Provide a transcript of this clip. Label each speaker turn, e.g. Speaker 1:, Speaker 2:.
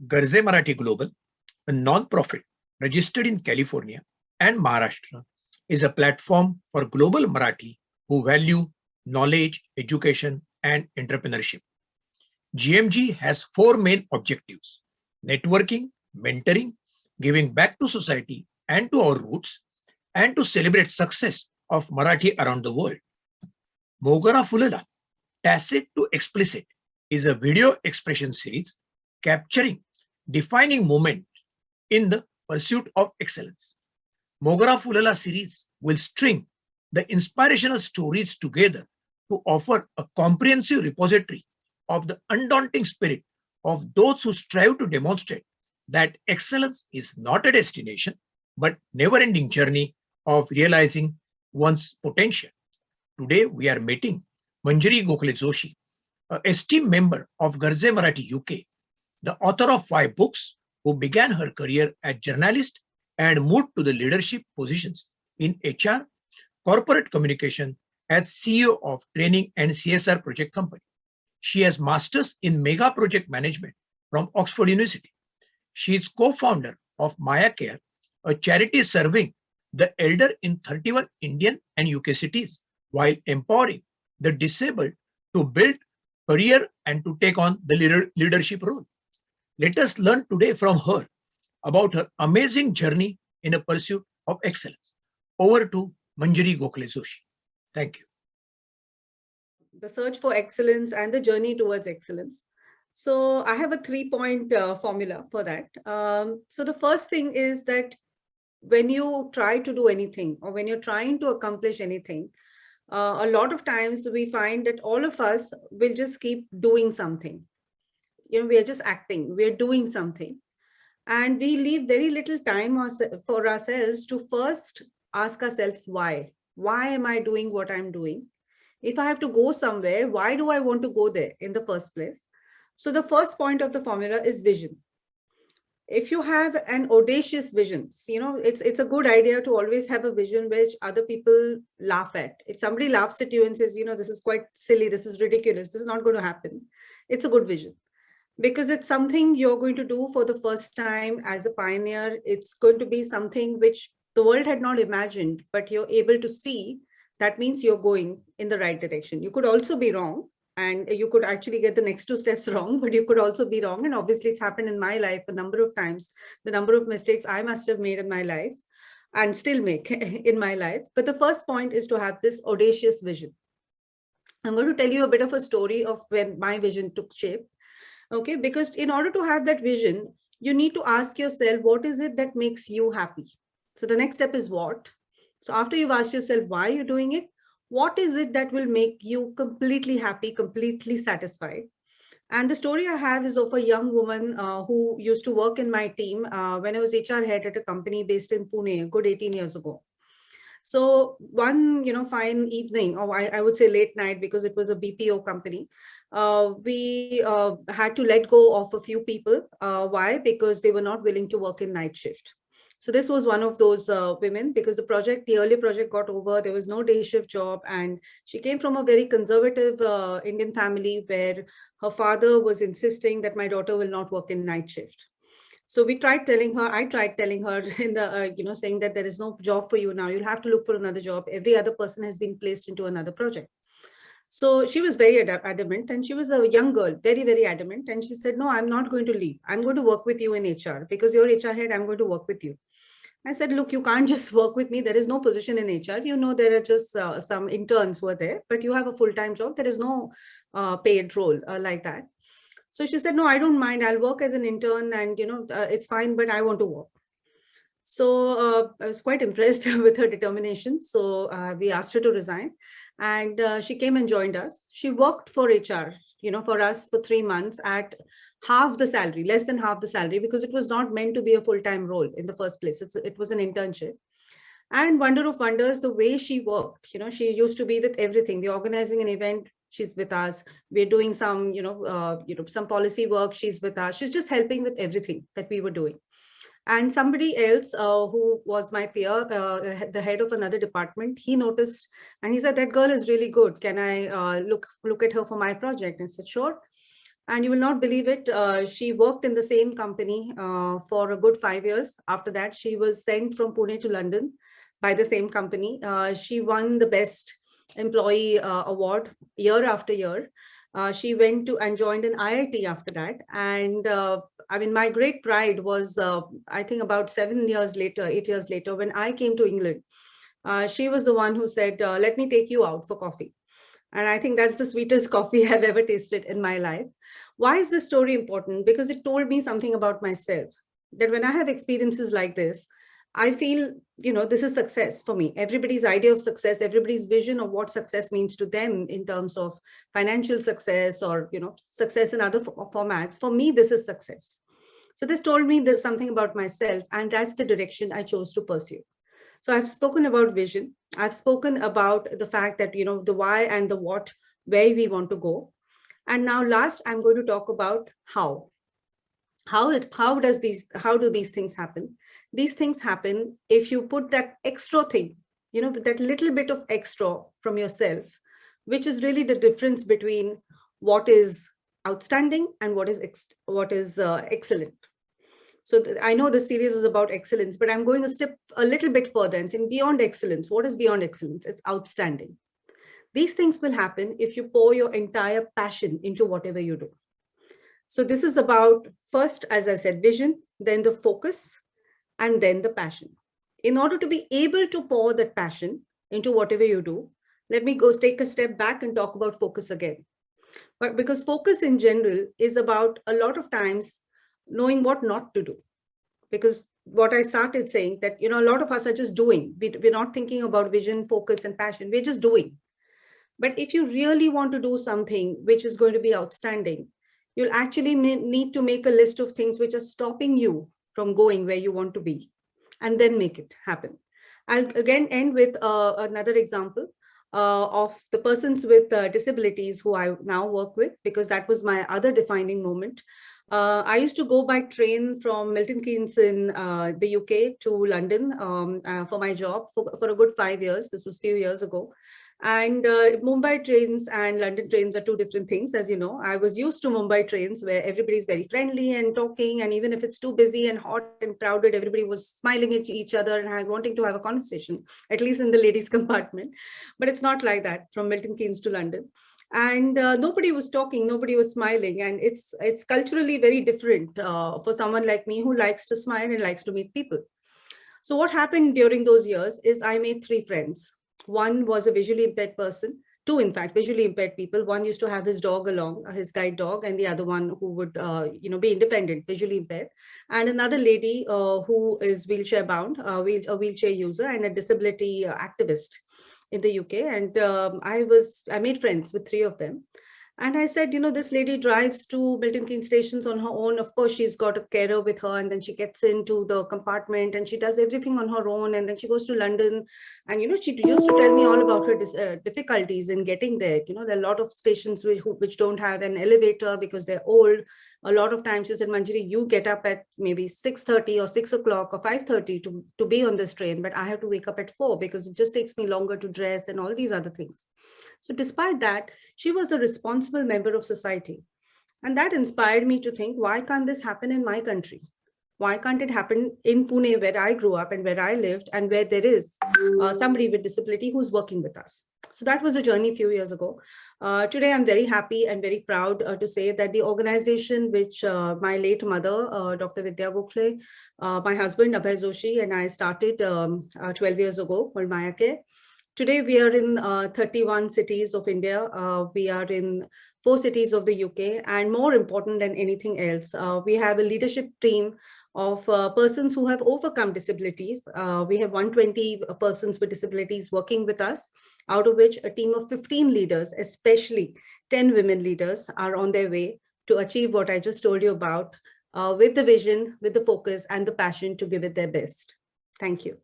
Speaker 1: Garze Marathi Global, a non-profit registered in California and Maharashtra, is a platform for global Marathi who value knowledge, education, and entrepreneurship. GMG has four main objectives: networking, mentoring, giving back to society and to our roots, and to celebrate success of Marathi around the world. Mogara Fulala, Tacit to Explicit, is a video expression series capturing defining moments in the pursuit of excellence. Mogara Fulala series will string the inspirational stories together to offer a comprehensive repository of the undaunting spirit of those who strive to demonstrate that excellence is not a destination, but never-ending journey of realizing one's potential. Today, we are meeting Manjiri Gokhale Joshi, an esteemed member of Garze Marathi UK, the author of 5 books, who began her career as journalist and moved to the leadership positions in HR, corporate communication, as CEO of training and CSR project company. She has masters in mega project management from Oxford University. She is co-founder of Maya Care, a charity serving the elder in 31 Indian and UK cities, while empowering the disabled to build career and to take on the leadership role. Let us learn today from her about her amazing journey in a pursuit of excellence. Over to Manjiri Gokhale Joshi. Thank you.
Speaker 2: The search for excellence and the journey towards excellence. So I have a 3-point formula for that. So the first thing is that when you try to do anything or when you're trying to accomplish anything, a lot of times we find that all of us will just keep doing something. We are just acting, we're doing something. And we leave very little time for ourselves to first ask ourselves, why? Why am I doing what I'm doing? If I have to go somewhere, why do I want to go there in the first place? So the first point of the formula is vision. If you have an audacious vision, it's a good idea to always have a vision which other people laugh at. If somebody laughs at you and says, this is quite silly, this is ridiculous, this is not going to happen, it's a good vision. Because it's something you're going to do for the first time as a pioneer. It's going to be something which the world had not imagined, but you're able to see. That means you're going in the right direction. You could also be wrong, and you could actually get the next 2 steps wrong, but you could also be wrong. And obviously it's happened in my life a number of times, the number of mistakes I must have made in my life and still make in my life. But the first point is to have this audacious vision. I'm going to tell you a bit of a story of when my vision took shape. Okay, because in order to have that vision, you need to ask yourself, what is it that makes you happy? So the next step is what? So after you've asked yourself why you're doing it, what is it that will make you completely happy, completely satisfied? And the story I have is of a young woman who used to work in my team when I was HR head at a company based in Pune, a good 18 years ago. So one, fine evening, or I would say late night, because it was a BPO company, we had to let go of a few people. Why? Because they were not willing to work in night shift. So this was one of those women, because the earlier project got over, there was no day shift job. And she came from a very conservative Indian family where her father was insisting that my daughter will not work in night shift. So I tried telling her in the, saying that there is no job for you now. You'll have to look for another job. Every other person has been placed into another project. So she was very adamant, and she was a young girl, very, very adamant. And she said, no, I'm not going to leave. I'm going to work with you in HR because you're HR head. I'm going to work with you. I said, look, you can't just work with me. There is no position in HR. There are just some interns who are there, but you have a full-time job. There is no paid role like that. So she said, no, I don't mind. I'll work as an intern and, it's fine, but I want to work. So I was quite impressed with her determination. So we asked her to resign, and she came and joined us. She worked for HR, for us for 3 months at half the salary, less than half the salary, because it was not meant to be a full-time role in the first place. It was an internship. And wonder of wonders, the way she worked, she used to be with everything. We're organizing an event, she's with us. We're doing some, some policy work, she's with us. She's just helping with everything that we were doing. And somebody else who was my peer, the head of another department, he noticed and he said, that girl is really good. Can I look at her for my project? And I said, sure. And you will not believe it, she worked in the same company for a good 5 years. After that, she was sent from Pune to London by the same company. She won the best employee award year after year. She went to and joined an IIT after that. And I mean, my great pride was, I think about 7 years later, 8 years later, when I came to England, she was the one who said, let me take you out for coffee. And I think that's the sweetest coffee I've ever tasted in my life. Why is this story important? Because it told me something about myself, that when I have experiences like this, I feel, this is success for me. Everybody's idea of success, everybody's vision of what success means to them in terms of financial success or, success in other formats. For me, this is success. So this told me there's something about myself, and that's the direction I chose to pursue. So I've spoken about vision. I've spoken about the fact that, the why and the what, where we want to go. And now last, I'm going to talk about how. How do these things happen? These things happen if you put that extra thing, that little bit of extra from yourself, which is really the difference between what is outstanding and what is excellent. So I know the series is about excellence, but I'm going a step a little bit further and saying beyond excellence. What is beyond excellence? It's outstanding. These things will happen if you pour your entire passion into whatever you do. So this is about, first, as I said, vision, then the focus, and then the passion. In order to be able to pour that passion into whatever you do, let me go take a step back and talk about focus again. But because focus in general is about a lot of times knowing what not to do. Because what I started saying that, a lot of us are just doing. We're not thinking about vision, focus, and passion. We're just doing. But if you really want to do something which is going to be outstanding, you'll actually need to make a list of things which are stopping you from going where you want to be, and then make it happen. I'll again end with another example of the persons with disabilities who I now work with, because that was my other defining moment. I used to go by train from Milton Keynes in the UK to London for my job for a good 5 years. This was 2 years ago. And Mumbai trains and London trains are two different things, as you know. I was used to Mumbai trains where everybody's very friendly and talking, and even if it's too busy and hot and crowded, everybody was smiling at each other and wanting to have a conversation, at least in the ladies' compartment. But it's not like that from Milton Keynes to London. And nobody was talking, nobody was smiling, and it's culturally very different for someone like me who likes to smile and likes to meet people. So what happened during those years is I made 3 friends. One was a visually impaired person, 2 in fact, visually impaired people. One used to have his dog along, his guide dog, and the other one who would, be independent, visually impaired. And another lady who is wheelchair bound, a wheelchair user and a disability activist in the UK. And I made friends with 3 of them. And I said, this lady drives to Milton Keynes stations on her own. Of course, she's got a carer with her, and then she gets into the compartment and she does everything on her own. And then she goes to London. And, she used to tell me all about her difficulties in getting there. There are a lot of stations which don't have an elevator because they're old. A lot of times she said, Manjiri, you get up at maybe 6:30 or 6 o'clock or 5:30 to be on this train, but I have to wake up at 4 because it just takes me longer to dress and all these other things. So despite that, she was a responsible member of society. And that inspired me to think, why can't this happen in my country? Why can't it happen in Pune, where I grew up and where I lived, and where there is somebody with disability who's working with us? So that was a journey a few years ago. Today, I'm very happy and very proud to say that the organization which my late mother, Dr. Vidya Gokhale, my husband, Abhay Joshi, and I started 12 years ago, called Maya Care. Today, we are in 31 cities of India. We are in 4 cities of the UK. And more important than anything else, we have a leadership team of persons who have overcome disabilities. We have 120 persons with disabilities working with us, out of which a team of 15 leaders, especially 10 women leaders, are on their way to achieve what I just told you about, with the vision, with the focus and the passion to give it their best. Thank you.